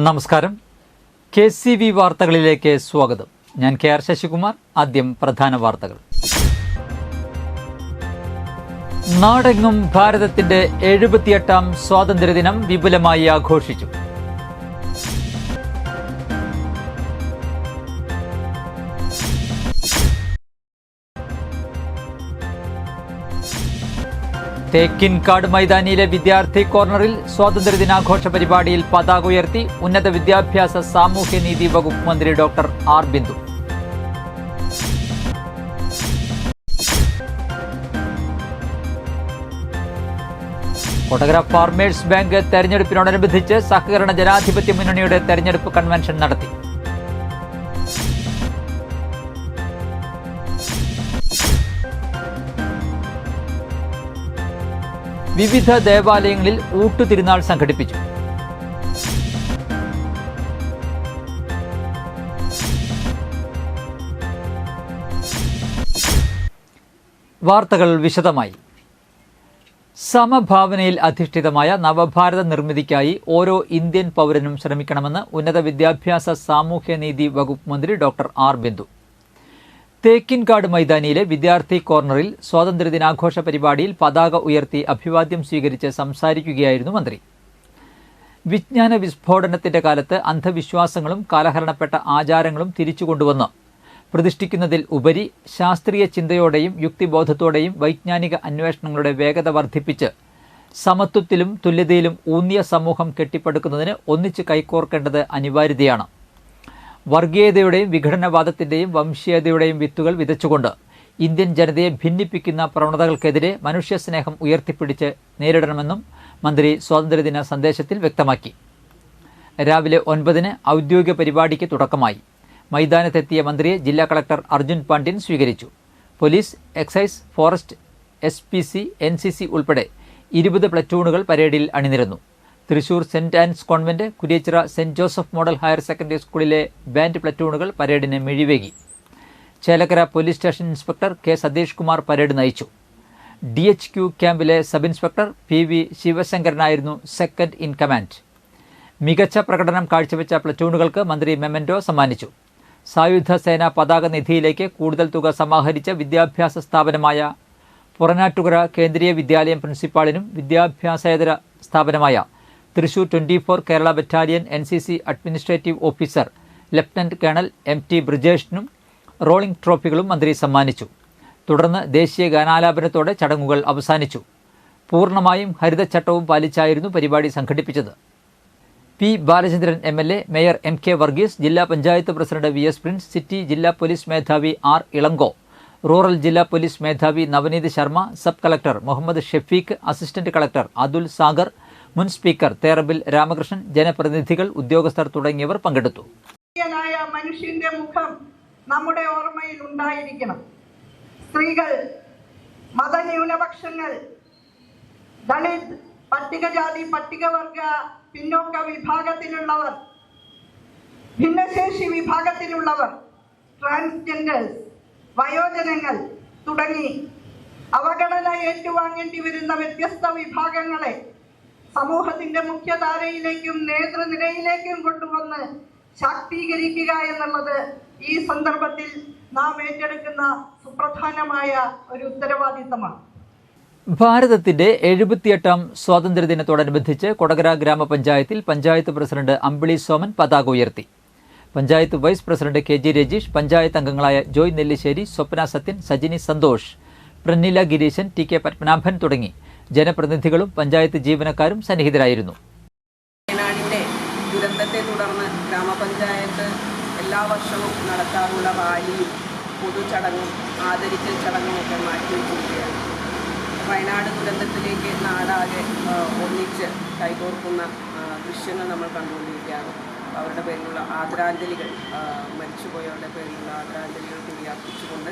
നമസ്കാരം. KCV വാർത്തകളിലേക്ക് സ്വാഗതം. ഞാൻ KR ശശികുമാർ. ആദ്യം പ്രധാന വാർത്തകൾ. നാടെങ്ങും ഭാരതത്തിന്റെ 78ാം സ്വാതന്ത്ര്യദിനം വിപുലമായി ആഘോഷിച്ചു. തേക്കിൻകാട് മൈതാനിയിലെ വിദ്യാർത്ഥി കോർണറിൽ സ്വാതന്ത്ര്യദിനാഘോഷ പരിപാടിയിൽ പതാക ഉയർത്തി ഉന്നത വിദ്യാഭ്യാസ സാമൂഹ്യനീതി വകുപ്പ് മന്ത്രി doctor R Bindu. Kodakara farmers bank തെരഞ്ഞെടുപ്പിനോടനുബന്ധിച്ച് സഹകരണ ജനാധിപത്യ മുന്നണിയുടെ തെരഞ്ഞെടുപ്പ് കൺവെൻഷൻ നടത്തി. വിവിധ ദേവാലയങ്ങളിൽ ഊട്ടുതിരുനാൾ സംഘടിപ്പിച്ചു. വാർത്തകൾ വിശദമായി. സമഭാവനയിൽ അധിഷ്ഠിതമായ നവഭാരത നിർമ്മിതിക്കായി ഓരോ ഇന്ത്യൻ പൗരനും ശ്രമിക്കണമെന്ന് ഉന്നത വിദ്യാഭ്യാസ സാമൂഹ്യനീതി വകുപ്പ് മന്ത്രി ഡോക്ടർ ആർ ബിന്ദു. തേക്കിൻകാട് മൈതാനിയിലെ വിദ്യാർത്ഥി കോർണറിൽ സ്വാതന്ത്ര്യദിനാഘോഷ പരിപാടിയിൽ പതാക ഉയർത്തി അഭിവാദ്യം സ്വീകരിച്ച് സംസാരിക്കുകയായിരുന്നു മന്ത്രി. വിജ്ഞാന വിസ്ഫോടനത്തിന്റെ കാലത്ത് അന്ധവിശ്വാസങ്ങളും കാലഹരണപ്പെട്ട ആചാരങ്ങളും തിരിച്ചുകൊണ്ടുവന്ന് പ്രതിഷ്ഠിക്കുന്നതിൽ ഉപരി ശാസ്ത്രീയ ചിന്തയോടെയും യുക്തിബോധത്തോടെയും വൈജ്ഞാനിക അന്വേഷണങ്ങളുടെ വേഗത വർദ്ധിപ്പിച്ച് സമത്വത്തിലും തുല്യതയിലും ഊന്നിയ സമൂഹം കെട്ടിപ്പടുക്കുന്നതിന് ഒന്നിച്ച് കൈകോർക്കേണ്ടത് അനിവാര്യതയാണ്. വർഗീയതയുടെയും വിഘടനവാദത്തിന്റെയും വംശീയതയുടെയും വിത്തുകൾ വിതച്ചുകൊണ്ട് ഇന്ത്യൻ ജനതയെ ഭിന്നിപ്പിക്കുന്ന പ്രവണതകൾക്കെതിരെ മനുഷ്യസ്നേഹം ഉയർത്തിപ്പിടിച്ച് നേരിടണമെന്നും മന്ത്രി സ്വാതന്ത്ര്യദിന സന്ദേശത്തിൽ വ്യക്തമാക്കി. രാവിലെ 9-ന് ഔദ്യോഗിക പരിപാടിക്ക് തുടക്കമായി. മൈതാനത്തെത്തിയ മന്ത്രിയെ ജില്ലാ കളക്ടർ അർജുൻ പാണ്ഡ്യൻ സ്വീകരിച്ചു. Police, excise, forest, SPC, NCC ഉൾപ്പെടെ 20 പ്ലറ്റൂണുകൾ പരേഡിൽ അണിനിരന്നു. Thrissur saint Ann's convent, Kuriachira saint Joseph model higher secondary സ്കൂളിലെ ബാൻഡ് പ്ലറ്റൂണുകൾ പരേഡിന് മിഴിവേകി. Chelakkara police station inspector K. Satheesh Kumar parade നയിച്ചു. DHQ ക്യാമ്പിലെ സബ് ഇൻസ്പെക്ടർ PV ശിവശങ്കരനായിരുന്നു സെക്കൻഡ് ഇൻ കമാൻഡ്. മികച്ച പ്രകടനം കാഴ്ചവെച്ച പ്ലറ്റൂണുകൾക്ക് മന്ത്രി മെമന്റോ സമ്മാനിച്ചു. സായുധ സേനാ പതാക നിധിയിലേക്ക് കൂടുതൽ തുക സമാഹരിച്ച വിദ്യാഭ്യാസ സ്ഥാപനമായ പുറനാട്ടുകര കേന്ദ്രീയ വിദ്യാലയം പ്രിൻസിപ്പാളിനും വിദ്യാഭ്യാസേതര സ്ഥാപനമായ Thrissur 24 Kerala battalion NCC administrative officer lieutenant colonel MT ബ്രിജേഷിനും റോളിംഗ് ട്രോഫികളും മന്ത്രി സമ്മാനിച്ചു. തുടർന്ന് ദേശീയ ഗാനാലാപനത്തോടെ ചടങ്ങുകൾ അവസാനിച്ചു. പൂർണ്ണമായും ഹരിതച്ചട്ടവും പാലിച്ചായിരുന്നു പരിപാടി സംഘടിപ്പിച്ചത്. P. Balachandran MLA, mayor MK Varghese, ജില്ലാ panchayat president VS Prince, city ജില്ലാ പോലീസ് മേധാവി R. ഇളങ്കോ, റൂറൽ ജില്ലാ പോലീസ് മേധാവി Navneet Sharma, sub collector Muhammad Shefeeq, assistant collector Athul Sagar, മുൻ സ്പീക്കർ തേറബിൽ രാമകൃഷ്ണൻ, ജനപ്രതിനിധികൾ, ഉദ്യോഗസ്ഥർ തുടങ്ങിയവർ പങ്കെടുത്തു. മനുഷ്യന്റെ മുഖം നമ്മുടെ ഓർമ്മയിൽ ഉണ്ടായിരിക്കണം. സ്ത്രീകൾ, മതന്യൂനപക്ഷങ്ങൾ, ദളിത്, പട്ടികജാതി പട്ടികവർഗ പിന്നോക്ക വിഭാഗത്തിലുള്ളവർ, ഭിന്നശേഷി വിഭാഗത്തിലുള്ളവർ, ട്രാൻസ്ജെൻഡേഴ്സ്, വയോജനങ്ങൾ തുടങ്ങി അവഗണന ഏറ്റുവാങ്ങേണ്ടി വരുന്ന വ്യത്യസ്ത വിഭാഗങ്ങളെ സമൂഹത്തിന്റെ മുഖ്യധാരയിലേക്കും നേതൃനിരയിലേക്കും കൊണ്ടുവന്ന് ശാക്തീകരിക്കുക എന്നുള്ളത് ഈ സന്ദർഭത്തിൽ നാം ഏറ്റെടുക്കുന്ന സുപ്രധാനമായ ഒരു ഉത്തരവാദിത്തമാണ്. ഭാരതത്തിന്റെ 78ാം സ്വാതന്ത്ര്യദിനത്തോടനുബന്ധിച്ച് കൊടകര ഗ്രാമപഞ്ചായത്തിൽ പഞ്ചായത്ത് പ്രസിഡന്റ് അമ്പിളി സോമൻ പതാക ഉയർത്തി. Panchayat vice president KG Rajeesh, panchayat അംഗങ്ങളായ ജോയ് നെല്ലിശ്ശേരി, സ്വപ്ന സത്യൻ, സജിനി സന്തോഷ്, പ്രന്നില ഗിരീശൻ, TK പത്മനാഭൻ തുടങ്ങി ജനപ്രതിനിധികളും പഞ്ചായത്ത് ജീവനക്കാരും സന്നിഹിതരായിരുന്നു. വയനാടിന്റെ ദുരന്തത്തെ തുടർന്ന് ഗ്രാമപഞ്ചായത്ത് എല്ലാ വർഷവും നടത്താറുള്ള റാലിയും പൊതുചടങ്ങും ആദരിക്കൽ ചടങ്ങുമൊക്കെ മാറ്റിവെച്ചിരിക്കുകയാണ്. വയനാട് ദുരന്തത്തിലേക്ക് നാടാകെ ഒന്നിച്ച് കൈകോർക്കുന്ന ദൃശ്യങ്ങൾ നമ്മൾ കണ്ടുകൊണ്ടിരിക്കുകയാണ്. അവരുടെ പേരിലുള്ള ആദരാഞ്ജലികൾ, മരിച്ചുപോയവരുടെ പേരിലുള്ള ആദരാഞ്ജലികൾ കൂടി അർപ്പിച്ചുകൊണ്ട്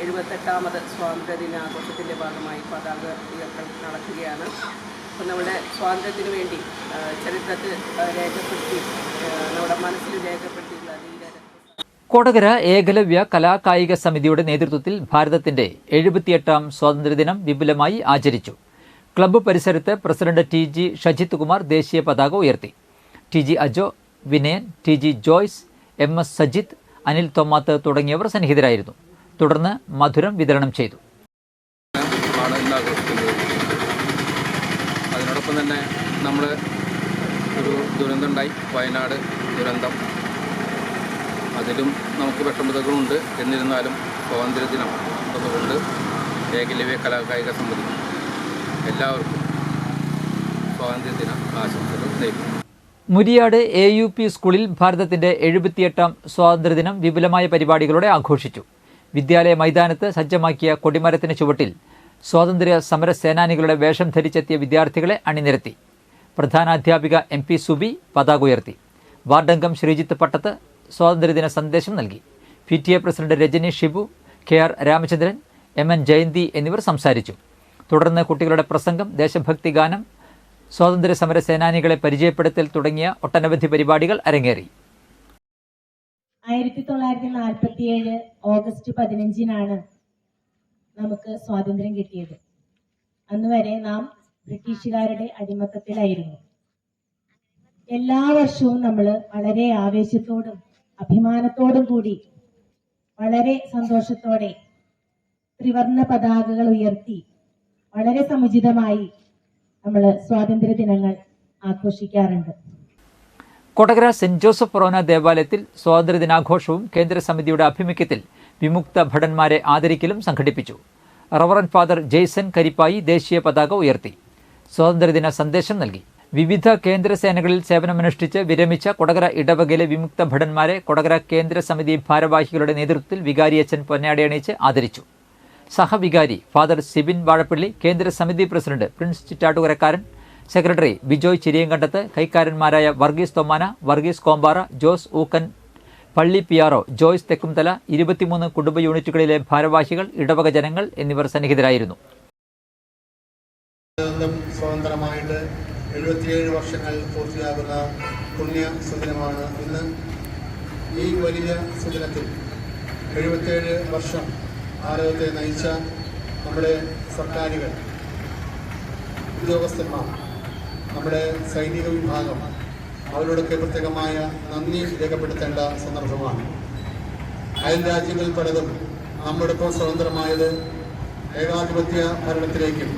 78ാമത് സ്വാതന്ത്ര്യദിനാഘോഷത്തിൻ്റെ ഭാഗമായി പതാക ഉയർത്തൽ നടക്കുകയാണ്. അപ്പം നമ്മുടെ സ്വാതന്ത്ര്യത്തിന് വേണ്ടി ചരിത്രത്തിൽ രേഖപ്പെടുത്തി, നമ്മുടെ മനസ്സിൽ രേഖപ്പെടുത്തിയിട്ടുള്ള കൊടകര ഏകലവ്യ കലാകായിക സമിതിയുടെ നേതൃത്വത്തിൽ ഭാരതത്തിന്റെ 78ാം സ്വാതന്ത്ര്യദിനം വിപുലമായി ആചരിച്ചു. ക്ലബ്ബ് പരിസരത്ത് പ്രസിഡന്റ് TG ഷജിത് കുമാർ ദേശീയ പതാക ഉയർത്തി. TG Ajo, Vinayan, T G Joyce, MS Sajith, Anil Thommath തുടങ്ങിയവർ സന്നിഹിതരായിരുന്നു. തുടർന്ന് മധുരം വിതരണം ചെയ്തു. അതിനോടൊപ്പം തന്നെ നമ്മൾ ഒരു ദുരന്തമുണ്ടായി, വയനാട് ദുരന്തം. അതിലും നമുക്ക് വിഷമതകളുണ്ട്. എന്നിരുന്നാലും സ്വാതന്ത്ര്യദിനം അതുകൊണ്ട് ഏകലവ്യ കലാകായിക സമിതി എല്ലാവർക്കും സ്വാതന്ത്ര്യദിന ആശംസകൾ നേരുന്നു. മുരിയാട് AUP സ്കൂളിൽ ഭാരതത്തിന്റെ 78ാം സ്വാതന്ത്ര്യദിനം വിപുലമായ പരിപാടികളോടെ ആഘോഷിച്ചു. വിദ്യാലയ മൈതാനത്ത് സജ്ജമാക്കിയ കൊടിമരത്തിന് ചുവട്ടിൽ സ്വാതന്ത്ര്യ സമര സേനാനികളുടെ വേഷം ധരിച്ചെത്തിയ വിദ്യാർത്ഥികളെ അണിനിരത്തി. പ്രധാനാധ്യാപിക MP സുബി പതാക ഉയർത്തി. വാർഡംഗം ശ്രീജിത്ത് പട്ടത്ത് സ്വാതന്ത്ര്യദിന സന്ദേശം നൽകി. PTA president Rajani Shibu, KR Ramachandran, MN Jayanthi എന്നിവർ സംസാരിച്ചു. തുടർന്ന് കുട്ടികളുടെ പ്രസംഗം, ദേശഭക്തി ഗാനം, സ്വാതന്ത്ര്യ സമര സേനാനികളെ പരിചയപ്പെടുത്തൽ തുടങ്ങിയ ഒട്ടനവധി പരിപാടികൾ അരങ്ങേറി. 1947 ഓഗസ്റ്റ് 15-നാണ് നമുക്ക് സ്വാതന്ത്ര്യം കിട്ടിയത്. അന്നുവരെ നാം ബ്രിട്ടീഷുകാരുടെ അടിമത്തത്തിലായിരുന്നു. എല്ലാ വർഷവും നമ്മൾ വളരെ ആവേശത്തോടും അഭിമാനത്തോടും കൂടി വളരെ സന്തോഷത്തോടെ ത്രിവർണ്ണ പതാകകൾ ഉയർത്തി വളരെ സമുചിതമായി നമ്മൾ സ്വാതന്ത്ര്യ ദിനങ്ങൾ ആഘോഷിക്കാറുണ്ട്. കൊടകര സെന്റ് ജോസഫ് ഫൊറോന ദേവാലയത്തിൽ സ്വാതന്ത്ര്യദിനാഘോഷവും കേന്ദ്ര സമിതിയുടെ ആഭിമുഖ്യത്തിൽ വിമുക്ത ഭടന്മാരെ ആദരിക്കലും സംഘടിപ്പിച്ചു. റവറന്റ് ഫാദർ ജെയ്സൺ കരിപ്പായി ദേശീയ പതാക ഉയർത്തി സ്വാതന്ത്ര്യദിന സന്ദേശം നൽകി. വിവിധ കേന്ദ്ര സേനകളിൽ സേവനമനുഷ്ഠിച്ച് വിരമിച്ച കൊടകര ഇടവകയിലെ വിമുക്ത ഭടന്മാരെ കൊടകര കേന്ദ്ര സമിതി ഭാരവാഹികളുടെ നേതൃത്വത്തിൽ വികാരിയച്ഛൻ പൊന്നാടയണിയിച്ച് ആദരിച്ചു. സഹവികാരി ഫാദർ സിബിൻ വാഴപ്പള്ളി, കേന്ദ്ര സമിതി president Prince Chittattukarakkaran, secretary Bijoy Chiriyankandath, കൈക്കാരന്മാരായ വർഗീസ് തൊമ്മാന, വർഗീസ് കോമ്പാറ, ജോസ് ഊക്കൻ, പള്ളി പിയാറോ, ജോയ്സ് തെക്കുംതല, 23 കുടുംബ യൂണിറ്റുകളിലെ ഭാരവാഹികൾ, ഇടവക ജനങ്ങൾ എന്നിവർ സന്നിഹിതരായിരുന്നു. സ്വതന്ത്രമായിട്ട് 77 വർഷങ്ങൾ പൂർത്തിയാകുന്ന പുണ്യ സുദിനമാണ് ഇന്ന്. ഈ വലിയ സുദിനത്തിൽ 77 വർഷം ഭാരതത്തെ നയിച്ച നമ്മുടെ സർക്കാരുകൾ, ഉദ്യോഗസ്ഥന്മാർ, നമ്മുടെ സൈനിക വിഭാഗം, അവരോടൊക്കെ പ്രത്യേകമായ നന്ദി രേഖപ്പെടുത്തേണ്ട സന്ദർഭമാണ്. അയൽ രാജ്യങ്ങളിൽ പലതും നമ്മോടൊപ്പം സ്വതന്ത്രമായത് ഏകാധിപത്യ ഭരണത്തിലേക്കും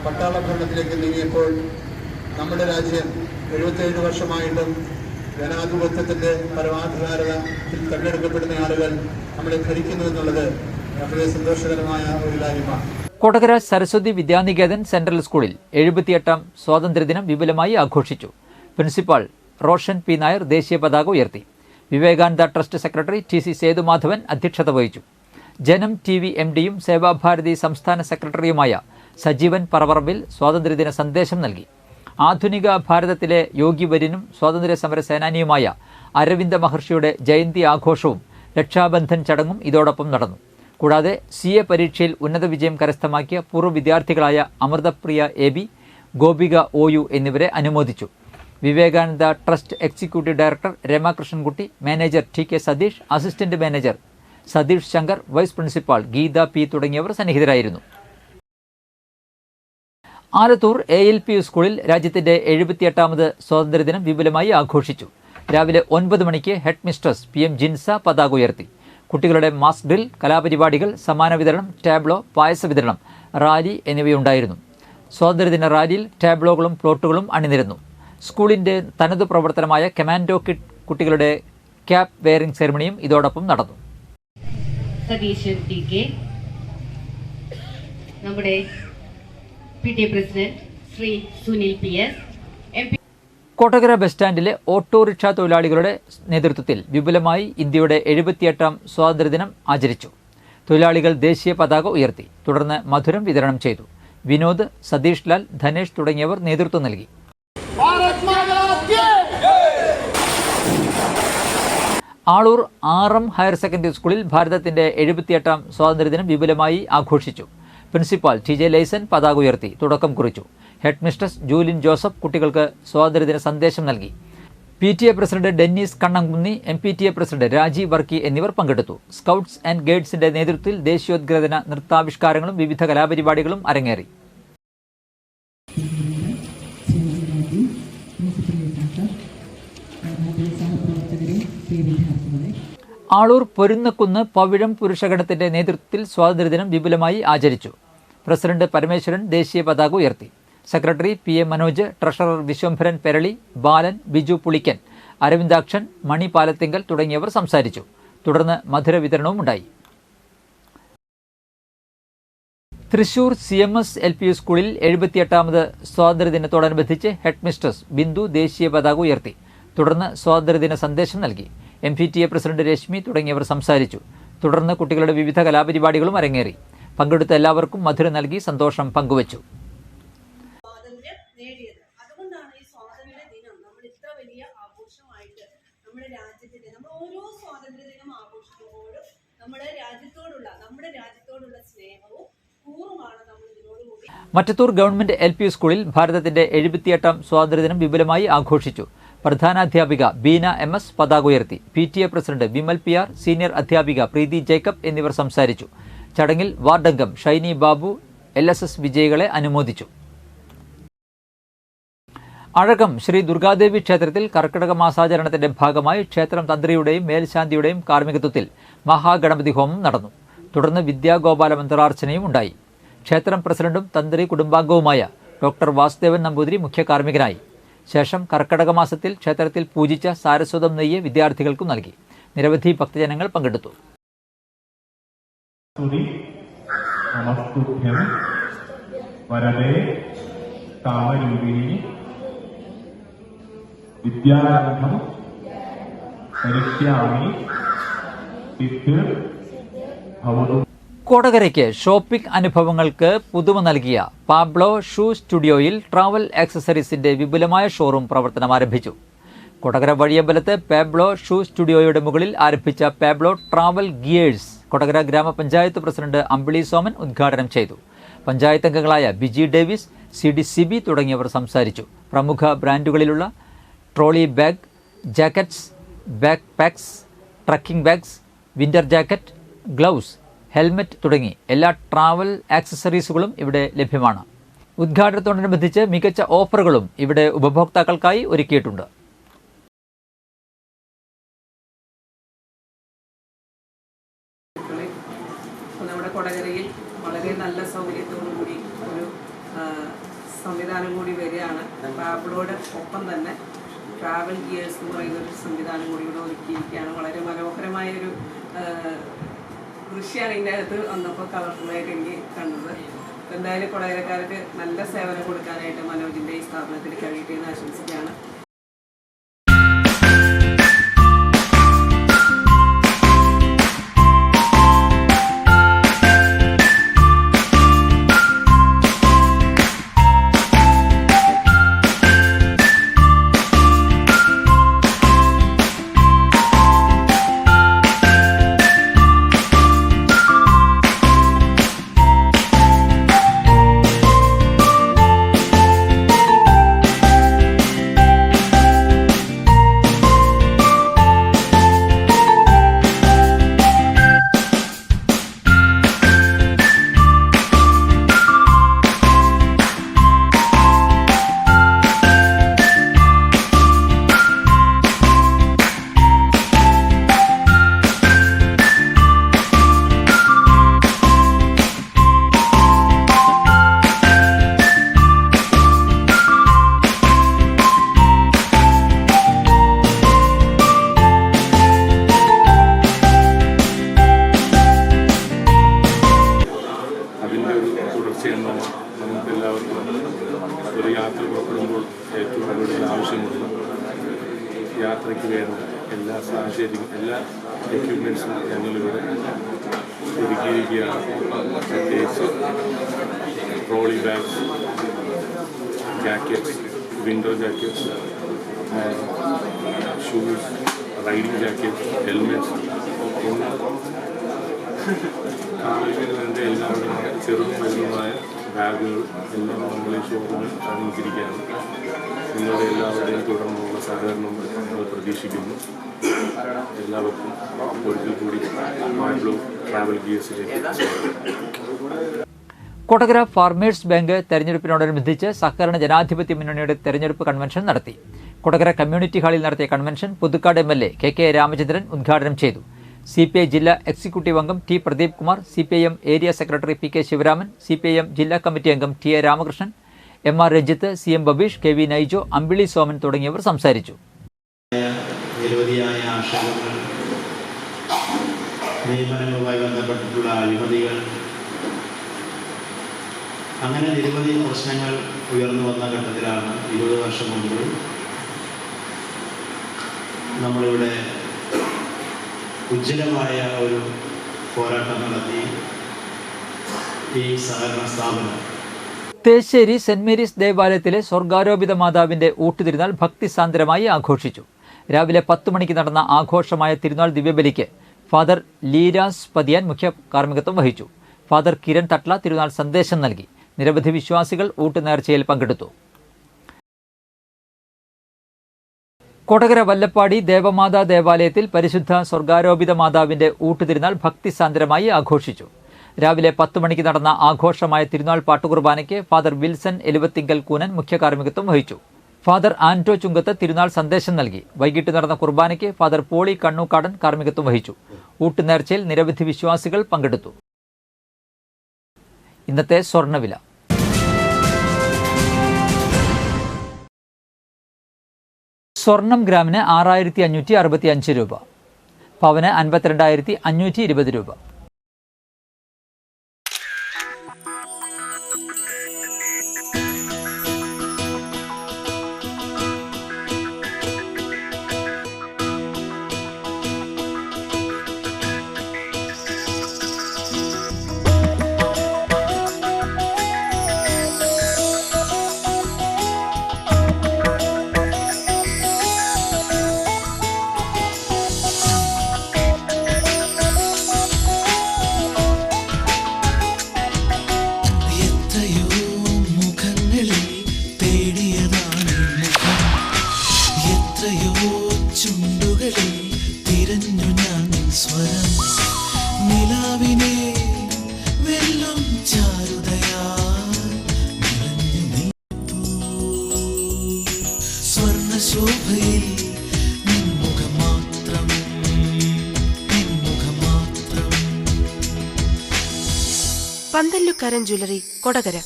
പട്ടാള ഭരണത്തിലേക്കും നീങ്ങിയപ്പോൾ നമ്മുടെ രാജ്യം 77 വർഷമായിട്ടും ജനാധിപത്യത്തിൻ്റെ പരമാധികാരത്തിൽ തെരഞ്ഞെടുക്കപ്പെടുന്ന ആളുകൾ നമ്മളെ ഭരിക്കുന്നു എന്നുള്ളത് വളരെ സന്തോഷകരമായ ഒരു കാര്യമാണ്. കൊടകര സരസ്വതി വിദ്യാനികേതൻ സെൻട്രൽ സ്കൂളിൽ 78ാം സ്വാതന്ത്ര്യദിനം വിപുലമായി ആഘോഷിച്ചു. Principal Roshan P. നായർ ദേശീയ പതാക ഉയർത്തി. Vivekananda trust secretary TC Sethumadhavan അധ്യക്ഷത വഹിച്ചു. ജനം TV MD-യും സേവാഭാരതി സംസ്ഥാന സെക്രട്ടറിയുമായ സജീവൻ പറവറമ്പിൽ സ്വാതന്ത്ര്യദിന സന്ദേശം നൽകി. ആധുനിക ഭാരതത്തിലെ യോഗിവര്യനും സ്വാതന്ത്ര്യ സമര സേനാനിയുമായ അരവിന്ദ മഹർഷിയുടെ ജയന്തി ആഘോഷവും രക്ഷാബന്ധൻ ചടങ്ങും ഇതോടൊപ്പം നടന്നു. കൂടാതെ CA പരീക്ഷയിൽ ഉന്നത വിജയം കരസ്ഥമാക്കിയ പൂർവ്വ വിദ്യാർത്ഥികളായ അമൃതപ്രിയ AB, ഗോപിക OU എന്നിവരെ അനുമോദിച്ചു. Vivekananda trust executive director Ramakrishnankutty, manager TK Satheesh, assistant manager Satheesh Shankar, vice principal Geetha P തുടങ്ങിയവർ സന്നിഹിതരായിരുന്നു. ആലത്തൂർ ALP സ്കൂളിൽ രാജ്യത്തിന്റെ 78ാമത് സ്വാതന്ത്ര്യദിനം വിപുലമായി ആഘോഷിച്ചു. രാവിലെ 9 മണിക്ക് ഹെഡ് മിസ്ട്രസ് PM ജിൻസ പതാക ഉയർത്തി. കുട്ടികളുടെ മാസ് ഡ്രിൽ, കലാപരിപാടികൾ, സമ്മാന വിതരണം, ടാബ്ലോ, പായസ വിതരണം, റാലി എന്നിവയുണ്ടായിരുന്നു. സ്വാതന്ത്ര്യദിന റാലിയിൽ ടാബ്ലോകളും പ്ലോട്ടുകളും അണിനിരന്നു. സ്കൂളിന്റെ തനതു പ്രവർത്തനമായ കമാൻഡോ കിഡ് കുട്ടികളുടെ ക്യാപ് വെയറിംഗ് സെറമണിയും ഇതോടൊപ്പം നടന്നു. സതീശൻ TK, നമ്മുടെ PTA president Shri Sunil PS, MP. Kodakara bus സ്റ്റാൻഡിലെ ഓട്ടോറിക്ഷ തൊഴിലാളികളുടെ നേതൃത്വത്തിൽ വിപുലമായി ഇന്ത്യയുടെ 78ാം സ്വാതന്ത്ര്യദിനം ആചരിച്ചു. തൊഴിലാളികൾ ദേശീയ പതാക ഉയർത്തി. തുടർന്ന് മധുരം വിതരണം ചെയ്തു. വിനോദ്, സതീഷ് ലാൽ, ധനേഷ് തുടങ്ങിയവർ നേതൃത്വം നൽകി. ആളൂർ RM ഹയർ സെക്കൻഡറി സ്കൂളിൽ ഭാരതത്തിന്റെ 78ാം സ്വാതന്ത്ര്യദിനം വിപുലമായി ആഘോഷിച്ചു. പ്രിൻസിപ്പാൾ TJ ലൈസൻ പതാക ഉയർത്തി തുടക്കം കുറിച്ചു. ഹെഡ് മിസ്ട്രസ് ജൂലിൻ ജോസഫ് കുട്ടികൾക്ക് സ്വാതന്ത്ര്യദിന സന്ദേശം നൽകി. PTA president Dennis Kannamkunni, MPTA president Rajeev Varkey എന്നിവർ പങ്കെടുത്തു. സ്കൗട്ട്സ് ആൻഡ് ഗൈഡ്സിന്റെ നേതൃത്വത്തിൽ ദേശീയോദ്ഗ്രഥന നൃത്താവിഷ്കാരങ്ങളും വിവിധ കലാപരിപാടികളും അരങ്ങേറി. ആളൂർ പൊരുന്നക്കുന്ന് പവിഴം പുരുഷഗണത്തിന്റെ നേതൃത്വത്തിൽ സ്വാതന്ത്ര്യദിനം വിപുലമായി ആചരിച്ചു. പ്രസിഡന്റ് പരമേശ്വരൻ ദേശീയ പതാക ഉയർത്തി. Secretary P A Manoj, treasurer Vishwambharan Perali, Balan, Biju Pulikkan, Aravindakshan, Mani Palathinkal തുടങ്ങിയവർ സംസാരിച്ചു. തുടർന്ന് മധുര വിതരണവും ഉണ്ടായി. തൃശൂർ CMS LP സ്കൂളിൽ 78ാമത് സ്വാതന്ത്ര്യദിനത്തോടനുബന്ധിച്ച് ഹെഡ് മിസ്ട്രസ് ബിന്ദു ദേശീയ പതാക ഉയർത്തി. തുടർന്ന് സ്വാതന്ത്ര്യദിന സന്ദേശം നൽകി. MPTA പ്രസിഡന്റ് രശ്മി തുടങ്ങിയവർ സംസാരിച്ചു. തുടർന്ന് കുട്ടികളുടെ വിവിധ കലാപരിപാടികളും അരങ്ങേറി. പങ്കെടുത്ത എല്ലാവർക്കും മധുര നൽകി സന്തോഷം പങ്കുവച്ചു. അതുകൊണ്ടാണ് ഈ സ്വാതന്ത്ര്യ ദിനം നമ്മൾ ഇത്ര വലിയ ആഘോഷമായിട്ട് നമ്മുടെ രാജ്യത്തിന്റെ നമ്മൾ ഓരോ സ്വാതന്ത്ര്യ ദിനം ആഘോഷിക്കുമ്പോഴും നമ്മുടെ രാജ്യത്തോടുള്ള സ്നേഹവും കൂറുമാണ് നമ്മൾ ഇതിനോടുകൂടി. മറ്റത്തൂർ ഗവൺമെന്റ് LP സ്കൂളിൽ ഭാരതത്തിന്റെ 78ാം സ്വാതന്ത്ര്യദിനം വിപുലമായി ആഘോഷിച്ചു. പ്രധാനാധ്യാപിക ബീന MS പതാക ഉയർത്തി. PTA president Vimal PR, senior അധ്യാപിക പ്രീതി ജേക്കബ് എന്നിവർ സംസാരിച്ചു. ചടങ്ങിൽ വാർഡംഗം ഷൈനി ബാബു LSS വിജയികളെ അനുമോദിച്ചു. അഴകം ശ്രീ ദുർഗാദേവി ക്ഷേത്രത്തിൽ കർക്കിടക മാസാചരണത്തിന്റെ ഭാഗമായി ക്ഷേത്രം തന്ത്രിയുടെയും മേൽശാന്തിയുടെയും കാർമ്മികത്വത്തിൽ മഹാഗണപതി ഹോമം നടന്നു. തുടർന്ന് വിദ്യാഗോപാല മന്ത്രാർച്ചനയും ഉണ്ടായി. ക്ഷേത്രം പ്രസിഡന്റും തന്ത്രി കുടുംബാംഗവുമായ ഡോക്ടർ വാസുദേവൻ നമ്പൂതിരി മുഖ്യ കാർമ്മികനായി. ശേഷം കർക്കിടക മാസത്തിൽ ക്ഷേത്രത്തിൽ പൂജിച്ച സാരസ്വതം നെയ്യ് വിദ്യാർത്ഥികൾക്കും നൽകി. നിരവധി ഭക്തജനങ്ങൾ പങ്കെടുത്തു. കൊടകരയ്ക്ക് ഷോപ്പിംഗ് അനുഭവങ്ങൾക്ക് പുതുമ നൽകിയ പാബ്ലോ ഷൂ സ്റ്റുഡിയോയിൽ ട്രാവൽ ആക്സസറീസിന്റെ വിപുലമായ ഷോറൂം പ്രവർത്തനം ആരംഭിച്ചു. കൊടകര വഴിയമ്പലത്ത് പാബ്ലോ ഷൂ സ്റ്റുഡിയോയുടെ മുകളിൽ ആരംഭിച്ച പാബ്ലോ ട്രാവൽ ഗിയേഴ്സ് കൊടകര ഗ്രാമപഞ്ചായത്ത് പ്രസിഡന്റ് അമ്പിളി സോമൻ ഉദ്ഘാടനം ചെയ്തു. പഞ്ചായത്ത് അംഗങ്ങളായ ബിജി ഡേവിസ്, CD സിബി തുടങ്ങിയവർ സംസാരിച്ചു. പ്രമുഖ ബ്രാൻഡുകളിലുള്ള trolley bag, jackets, back packs, trekking bags, winter jacket, gloves, helmet തുടങ്ങി എല്ലാ ട്രാവൽ ആക്സസറീസുകളും ഇവിടെ ലഭ്യമാണ്. ഉദ്ഘാടനത്തോടനുബന്ധിച്ച് മികച്ച ഓഫറുകളും ഇവിടെ ഉപഭോക്താക്കൾക്കായി ഒരുക്കിയിട്ടുണ്ട്. നമ്മുടെ കൊടകരയിൽ വളരെ നല്ല സൗകര്യത്തോടു കൂടി ഒരു സംവിധാനം കൂടി വരികയാണ്. പാബ്ലോയുടെ ഒപ്പം തന്നെ ട്രാവൽ ഗിയേഴ്സ് എന്ന് പറയുന്ന ഒരു സംവിധാനം കൂടി ഇവിടെ ഒരുക്കിയിരിക്കുകയാണ്. വളരെ മനോഹരമായൊരു ദൃശ്യമാണ് ഇതിൻ്റെ അകത്ത് വന്നപ്പോൾ കളർഫുള്ളായിട്ട് എനിക്ക് കണ്ടത്. എന്തായാലും കൊടകരക്കാർക്ക് നല്ല സേവനം കൊടുക്കാനായിട്ട് മനോജിൻ്റെ ഈ സ്ഥാപനത്തിൽ കഴിയട്ടെ എന്ന് ആശംസിക്കുകയാണ്. ഒരു യാത്ര പുറപ്പെടുമ്പോൾ ഏറ്റവും കൂടുതൽ ആവശ്യമുള്ള യാത്രയ്ക്ക് വേണ്ട എല്ലാ സാഹചര്യവും എല്ലാ എക്യുപ്മെൻറ്റ്സും ഞങ്ങളിവിടെ ഒരുക്കിയിരിക്കുകയാണ്. പ്രത്യേകിച്ച് trolley bags, jackets, window jackets, shoes, riding jackets, helmets, കാലിന് വേണ്ട എല്ലാവരുമായ ചെറുതും വലുതുമായ ബാഗുകൾ എല്ലാം നമ്മൾ ഈ ഷോറൂമിൽ അറിയിച്ചിരിക്കുകയാണ്. നിങ്ങളുടെ എല്ലാവരുടെയും തുടർന്നുള്ള സഹകരണം നമ്മൾ പ്രതീക്ഷിക്കുന്നു. എല്ലാവർക്കും ഒരിക്കൽ കൂടി പാബ്ലോ ട്രാവൽ ഗിയേഴ്സിലേക്ക് സ്വാഗതം. കൊടകര ഫാർമേഴ്സ് ബാങ്ക് തെരഞ്ഞെടുപ്പിനോടനുബന്ധിച്ച് സഹകരണ ജനാധിപത്യ മുന്നണിയുടെ തെരഞ്ഞെടുപ്പ് കൺവെൻഷൻ നടത്തി. കൊടകര കമ്മ്യൂണിറ്റി ഹാളിൽ നടത്തിയ convention Puthukkad MLA KK Ramachandran ഉദ്ഘാടനം ചെയ്തു. CPI ജില്ലാ എക്സിക്യൂട്ടീവ് അംഗം T Pradeep Kumar, CPIM area secretary PK Sivaraman, CPIM ജില്ലാ കമ്മിറ്റി അംഗം TA Ramakrishnan, MR Ranjith, CM Babeesh, KV Naijo, Ambili Soman തുടങ്ങിയവർ സംസാരിച്ചു. നിരവധിയായ ആശങ്കകൾ, നിയമനങ്ങളുമായി ബന്ധപ്പെട്ടിട്ടുള്ള അഴിമതികൾ, അങ്ങനെ നിരവധി പ്രശ്നങ്ങൾ ഉയർന്നു വന്ന ഘട്ടത്തിലാണ് 20 വർഷം മുമ്പ് നമ്മളിവിടെ ഉജ്ജ്വലമായ ഒരു പോരാട്ടം നടത്തി ഈ സഹകരണ സ്ഥാപനം. തേശ്ശേരി സെന്റ് മേരീസ് ദേവാലയത്തിലെ സ്വർഗാരോപിത മാതാവിന്റെ ഊട്ടുതിരുനാൾ ഭക്തിസാന്ദ്രമായി ആഘോഷിച്ചു. രാവിലെ 10 മണിക്ക് നടന്ന ആഘോഷമായ തിരുനാൾ ദിവ്യബലിക്ക് ഫാദർ ലീരാസ് പതിയാൻ മുഖ്യ കാർമ്മികത്വം വഹിച്ചു. ഫാദർ കിരൺ തട്ല തിരുനാൾ സന്ദേശം നൽകി. നിരവധി വിശ്വാസികൾ ഊട്ടുനേർച്ചയിൽ പങ്കെടുത്തു. കൊടകര വല്ലപ്പാടി ദേവമാതാ ദേവാലയത്തിൽ പരിശുദ്ധ സ്വർഗാരോപിത മാതാവിന്റെ ഊട്ടുതിരുനാൾ ഭക്തിസാന്ദ്രമായി ആഘോഷിച്ചു. രാവിലെ 10 മണിക്ക് നടന്ന ആഘോഷമായ തിരുനാൾ പാട്ടുകുർബാനയ്ക്ക് ഫാദർ വിൽസൺ എലുവത്തിങ്കൽ കൂനൻ മുഖ്യ കാർമ്മികത്വം വഹിച്ചു. ഫാദർ ആന്റോ ചുങ്കത്ത് തിരുനാൾ സന്ദേശം നൽകി. വൈകിട്ട് നടന്ന കുർബാനയ്ക്ക് ഫാദർ പോളി കണ്ണൂക്കാടൻ കാർമ്മികത്വം വഹിച്ചു. ഊട്ടുനേർച്ചയിൽ നിരവധി വിശ്വാസികൾ പങ്കെടുത്തു. ഇന്നത്തെ സ്വർണ്ണവില. സ്വർണം ഗ്രാമിന് 6565 രൂപ, പവന് 52,520 രൂപ. പന്തല്ലുക്കാരൻ ജ്വല്ലറി കൊടകര.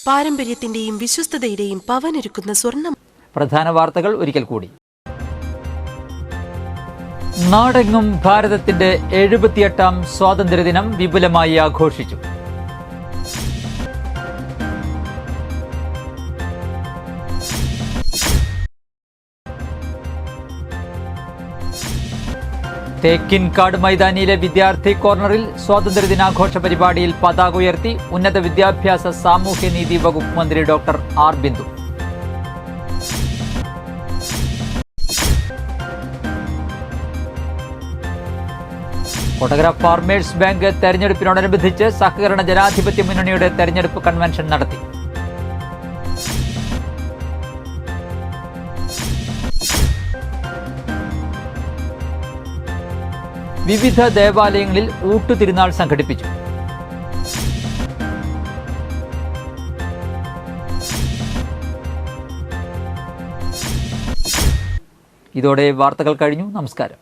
പാരമ്പര്യത്തിന്റെയും വിശ്വസ്തതയുടെയും പവനൊരുക്കുന്ന സ്വർണ്ണം. പ്രധാന വാർത്തകൾ ഒരിക്കൽ കൂടി. നാടെങ്ങും ഭാരതത്തിന്റെ 78ാം സ്വാതന്ത്ര്യദിനം വിപുലമായി ആഘോഷിച്ചു. തേക്കിൻകാട് മൈതാനിയിലെ വിദ്യാർത്ഥി കോർണറിൽ സ്വാതന്ത്ര്യദിനാഘോഷ പരിപാടിയിൽ പതാക ഉയർത്തി ഉന്നത വിദ്യാഭ്യാസ സാമൂഹ്യനീതി വകുപ്പ് മന്ത്രി doctor R Bindu. Kodakara farmers bank തെരഞ്ഞെടുപ്പിനോടനുബന്ധിച്ച് സഹകരണ ജനാധിപത്യ മുന്നണിയുടെ തെരഞ്ഞെടുപ്പ് കൺവെൻഷൻ നടത്തി. വിവിധ ദേവാലയങ്ങളിൽ ഊട്ടുതിരുനാൾ സംഘടിപ്പിച്ചു. ഇതോടെ വാർത്തകൾ കഴിഞ്ഞു. നമസ്കാരം.